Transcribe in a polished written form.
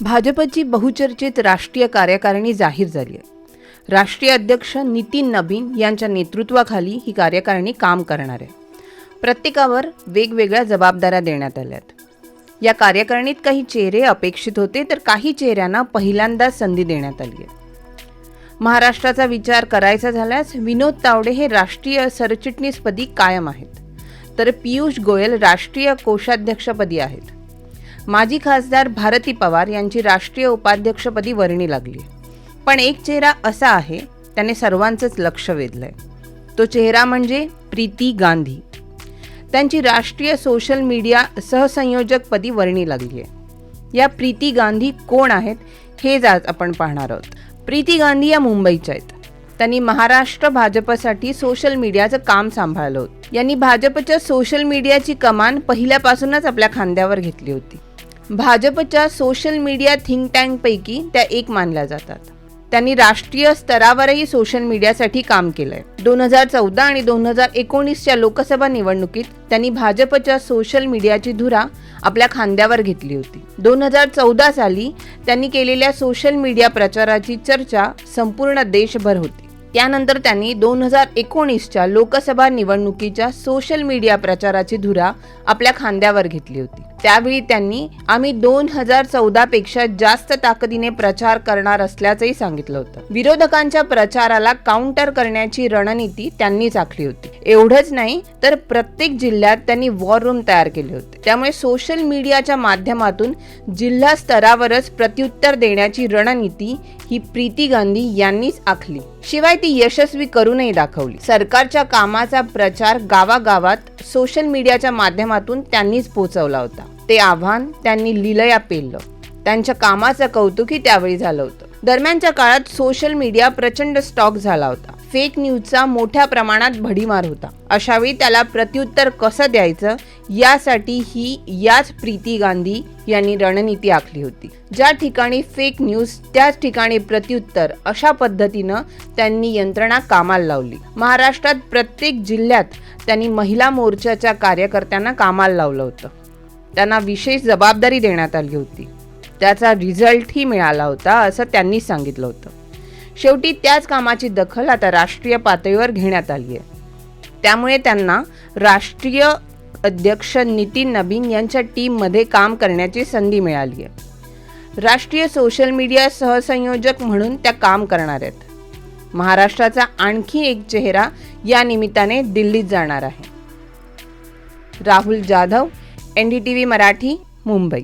भाजपची बहुचर्चित राष्ट्रीय कार्यकारिणी जाहीर झाली आहे. राष्ट्रीय अध्यक्ष नितीन नबीन यांच्या नेतृत्वाखाली ही कार्यकारिणी काम करणार आहे. प्रत्येकावर वेगवेगळ्या जबाबदाऱ्या देण्यात आल्या आहेत. या कार्यकारिणीत काही चेहरे अपेक्षित होते, तर काही चेहऱ्यांना पहिल्यांदाच संधी देण्यात आली आहे. महाराष्ट्राचा विचार करायचा झाल्यास विनोद तावडे हे राष्ट्रीय सरचिटणीसपदी कायम आहेत, तर पियुष गोयल राष्ट्रीय कोषाध्यक्षपदी आहेत. माजी खासदार भारती पवार यांची राष्ट्रीय उपाध्यक्षपदी वर्णी लागली. पण एक चेहरा असा आहे त्याने सर्वांचंच लक्ष वेधलंय. तो चेहरा म्हणजे प्रीती गांधी. त्यांची राष्ट्रीय सोशल मीडिया सहसंयोजकपदी वर्णी लागली आहे. या प्रीती गांधी कोण आहेत हेच आज आपण पाहणार आहोत. प्रीती गांधी या मुंबईच्या आहेत. त्यांनी महाराष्ट्र भाजपसाठी सोशल मीडियाचं काम सांभाळलं होतं. यांनी भाजपच्या सोशल मीडियाची कमान पहिल्यापासूनच आपल्या खांद्यावर घेतली होती. भाजपच्या सोशल मीडिया थिंक टँकपैकी त्या एक मानल्या जातात. त्यांनी राष्ट्रीय स्तरावरही सोशल मीडियासाठी काम केलंय. 2014 आणि 2019च्या लोकसभा निवडणुकीत त्यांनी भाजपच्या सोशल मीडियाची धुरा आपल्या खांद्यावर घेतली होती. 2014 साली त्यांनी केलेल्या सोशल मीडिया प्रचाराची चर्चा संपूर्ण देशभर होती. त्यानंतर त्यांनी 2019च्या लोकसभा निवडणुकीच्या सोशल मीडिया प्रचाराची धुरा आपल्या खांद्यावर घेतली होती. त्यावेळी त्यांनी आम्ही 2014 पेक्षा जास्त ताकदीने प्रचार करणार असल्याचंही सांगितलं होतं. विरोधकांच्या प्रचाराला काउंटर करण्याची रणनीती त्यांनीच आखली होती. एवढंच नाही तर प्रत्येक जिल्ह्यात त्यांनी वॉर रूम तयार केले होते. त्यामुळे सोशल मीडियाच्या माध्यमातून जिल्हा स्तरावरच प्रत्युत्तर देण्याची रणनीती ही प्रीती गांधी यांनीच आखली. शिवाय ती यशस्वी करूनही दाखवली. सरकारच्या कामाचा प्रचार गावागावात सोशल मीडियाच्या माध्यमातून त्यांनीच पोहोचवला होता. ते आव्हान त्यांनी लीलया पेललं. त्यांच्या कामाचं कौतुकही त्यावेळी झालं होतं. दरम्यानच्या काळात सोशल मीडिया प्रचंड स्टॉक झाला होता. फेक न्यूजचा मोठ्या प्रमाणात भडीमार होता. अशावेळी त्याला प्रत्युत्तर कसं द्यायचं यासाठी याच प्रीती गांधी यांनी रणनीती आखली होती. ज्या ठिकाणी फेक न्यूज त्याच ठिकाणी प्रत्युत्तर, अशा पद्धतीनं त्यांनी यंत्रणा कामाला लावली. महाराष्ट्रात प्रत्येक जिल्ह्यात त्यांनी महिला मोर्चाच्या कार्यकर्त्यांना कामाला लावलं होतं. त्यांना विशेष जबाबदारी देण्यात आली होती. त्याचा रिझल्टही मिळाला होता असं त्यांनी सांगितलं होतं. शेवटी त्याच कामाची दखल आता राष्ट्रीय पातळीवर घेण्यात आली आहे. त्यामुळे त्यांना राष्ट्रीय अध्यक्ष नितीन नबीन यांच्या टीममध्ये काम करण्याची संधी मिळाली आहे. राष्ट्रीय सोशल मीडिया सहसंयोजक म्हणून त्या काम करणार आहेत. महाराष्ट्राचा आणखी एक चेहरा या निमित्ताने दिल्लीत जाणार आहे. राहुल जाधव, NDTV मराठी, मुंबई.